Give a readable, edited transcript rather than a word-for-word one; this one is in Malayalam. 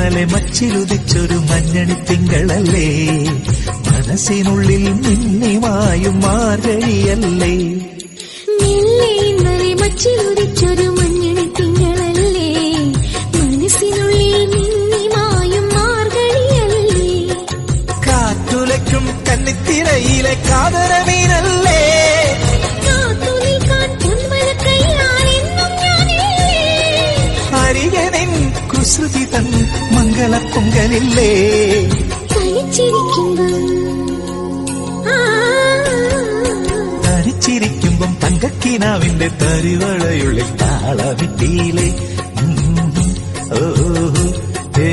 ഇന്നലെ മച്ചിലുദിച്ചൊരു മഞ്ഞണി തിങ്കളല്ലേ, മനസ്സിനുള്ളിൽ മിന്നിമായും മാർഗഴിയല്ലേ. ഇന്നലെ മച്ചിലുദിച്ചൊരു മഞ്ഞണി തിങ്കളല്ലേ, മനസ്സിനുള്ളിൽ മിന്നിമായും മാർഗഴിയല്ലേ. കാറ്റുലയ്ക്കും കന്നിത്തിരയിലെ കാതരമീനല്ലേ, അരികനിൻ കുസൃതി തൻ മംഗളപ്പൊങ്കലില്ലേ. തനിച്ചിരിക്കുമ്പം തങ്കക്കിനാവിന്റെ തരിവളയുള്ളിൽ താളമിട്ടിയിലെ. ഓ ഹേ